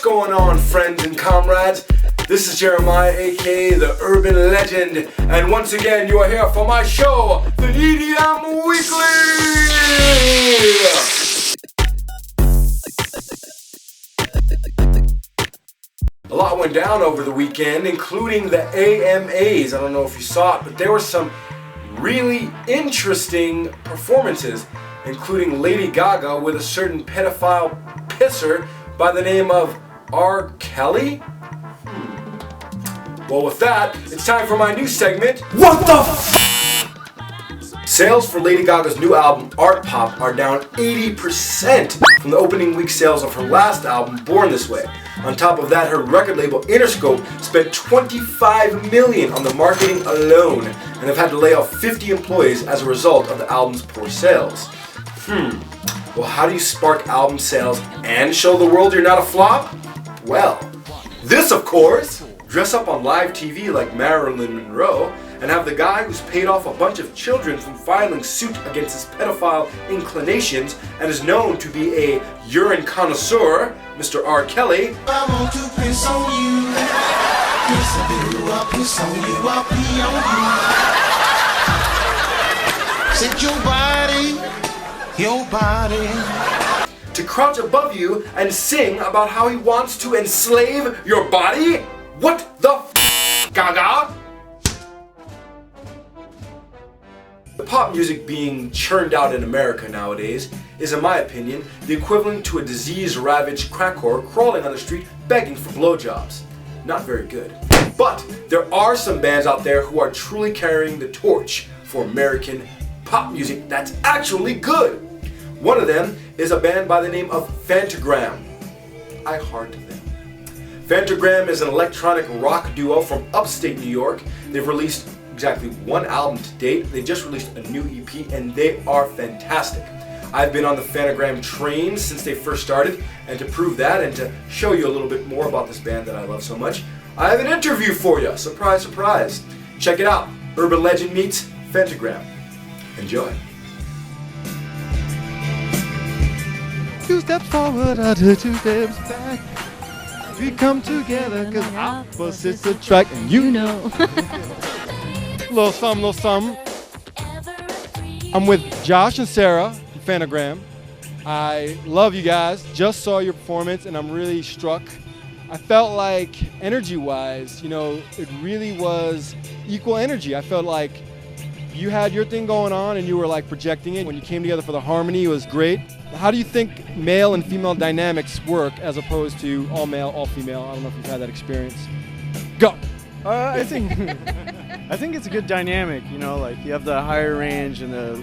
going on, friends and comrades? This is Jeremiah, aka the Urban Legend, and once again you are here for my show, the EDM Weekly! A lot went down over the weekend, including the AMAs. I don't know if you saw it, but there were some really interesting performances, including Lady Gaga with a certain pedophile pisser by the name of R. Kelly? Well, with that, it's time for my new segment, What the F***? Sales for Lady Gaga's new album, Art Pop, are down 80% from the opening week sales of her last album, Born This Way. On top of that, her record label, Interscope, spent $25 million on the marketing alone and have had to lay off 50 employees as a result of the album's poor sales. Well, how do you spark album sales and show the world you're not a flop? Well, this of course! Dress up on live TV like Marilyn Monroe and have the guy who's paid off a bunch of children from filing suit against his pedophile inclinations and is known to be a urine connoisseur, Mr. R. Kelly. I want to piss on you. I'll piss on you. I'll pee on you. Set your body. To crouch above you and sing about how he wants to enslave your body? What the f***, Gaga? The pop music being churned out in America nowadays is, in my opinion, the equivalent to a disease-ravaged crack whore crawling on the street begging for blowjobs. Not very good. But there are some bands out there who are truly carrying the torch for American pop music that's actually good. One of them is a band by the name of Phantogram. I heart them. Phantogram is an electronic rock duo from upstate New York. They've released exactly one album to date. They just released a new EP and they are fantastic. I've been on the Phantogram train since they first started, and to prove that and to show you a little bit more about this band that I love so much, I have an interview for you. Surprise, surprise. Check it out. Urban Legend meets Phantogram. Enjoy. 2 steps forward, 2 steps back. We come together cause opposites attract, and you know. Little something. I'm with Josh and Sarah from Phantogram. I love you guys. Just saw your performance and I'm really struck. I felt like energy-wise, it really was equal energy. I felt like you had your thing going on and you were like projecting it. When you came together for the harmony, it was great. How do you think male and female dynamics work as opposed to all male, all female? I don't know if you've had that experience. Go! I think it's a good dynamic, like you have the higher range and the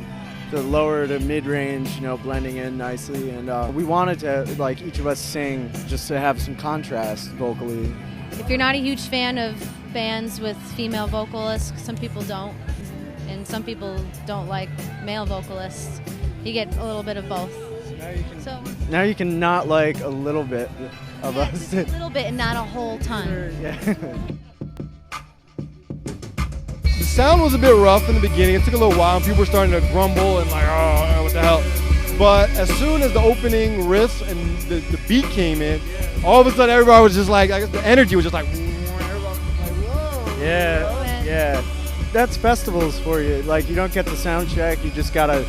lower to mid range, blending in nicely. And we wanted to, like, each of us sing just to have some contrast vocally. If you're not a huge fan of bands with female vocalists, some people don't. And some people don't like male vocalists. You get a little bit of both. Now you can not like a little bit of us. A little bit and not a whole ton. Yeah. The sound was a bit rough in the beginning. It took a little while and people were starting to grumble and like, oh, what the hell. But as soon as the opening riff and the beat came in, all of a sudden everybody was just like, I guess the energy was just like, whoa. Yeah. That's festivals for you. Like, you don't get the sound check. You just gotta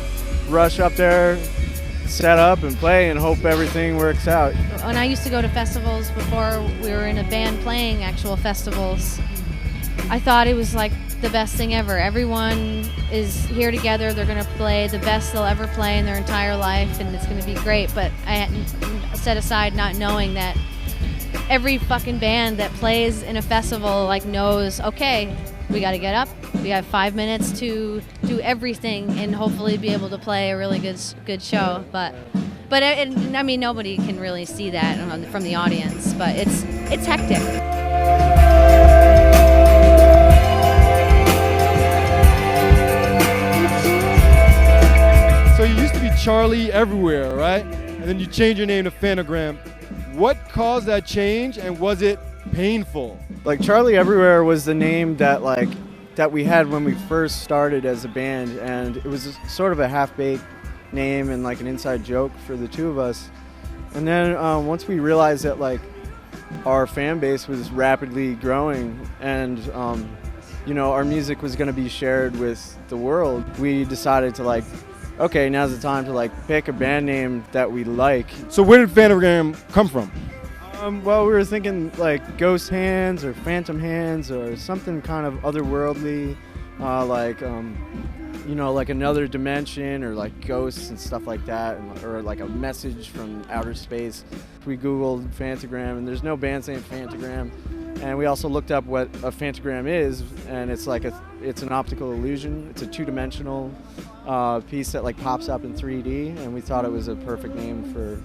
rush up there, set up and play and hope everything works out. When I used to go to festivals before we were in a band playing actual festivals, I thought it was like the best thing ever. Everyone is here together. They're going to play the best they'll ever play in their entire life, and it's going to be great. But I had set aside not knowing that every fucking band that plays in a festival like knows, okay, we got to get up. We have 5 minutes to do everything and hopefully be able to play a really good show. But I mean, nobody can really see that from the audience. But it's hectic. So you used to be Charlie Everywhere, right? And then you changed your name to Phantogram. What caused that change, and was it painful? Like, Charlie Everywhere was the name that we had when we first started as a band, and it was sort of a half-baked name and like an inside joke for the two of us. And then once we realized that like our fan base was rapidly growing, and you know, our music was going to be shared with the world. We decided to like, okay, now's the time to like pick a band name that we like. So where did Phantogram come from? Well, we were thinking like Ghost Hands or Phantom Hands or something kind of otherworldly, like you know, like another dimension or like ghosts and stuff like that, or like a message from outer space. We Googled Phantogram, and there's no band named Phantogram. And we also looked up what a phantogram is, and it's like it's an optical illusion. It's a two-dimensional piece that like pops up in 3D, and we thought it was a perfect name for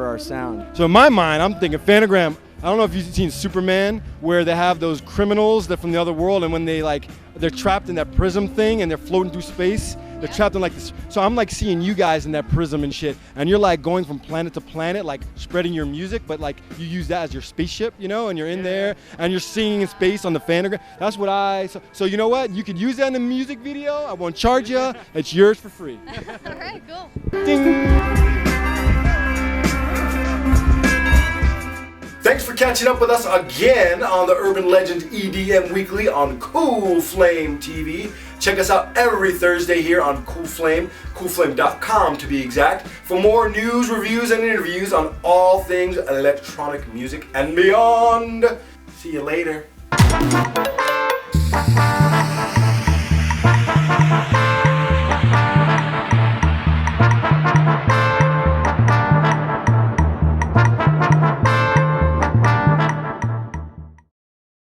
our sound. So in my mind, I'm thinking Phantogram. I don't know if you've seen Superman, where they have those criminals that from the other world, and when they're trapped in that prism thing and they're floating through space, they're trapped in like this. So I'm like seeing you guys in that prism and shit, and you're like going from planet to planet, like spreading your music, but like you use that as your spaceship, you know, and you're in there and you're singing in space on the Phantogram. That's what so you know what? You could use that in the music video. I won't charge you. It's yours for free. All right, cool. Ding. Thanks for catching up with us again on the Urban Legend EDM Weekly on Coool Flame TV. Check us out every Thursday here on Coool Flame, coolflame.com to be exact, for more news, reviews, and interviews on all things electronic music and beyond. See you later.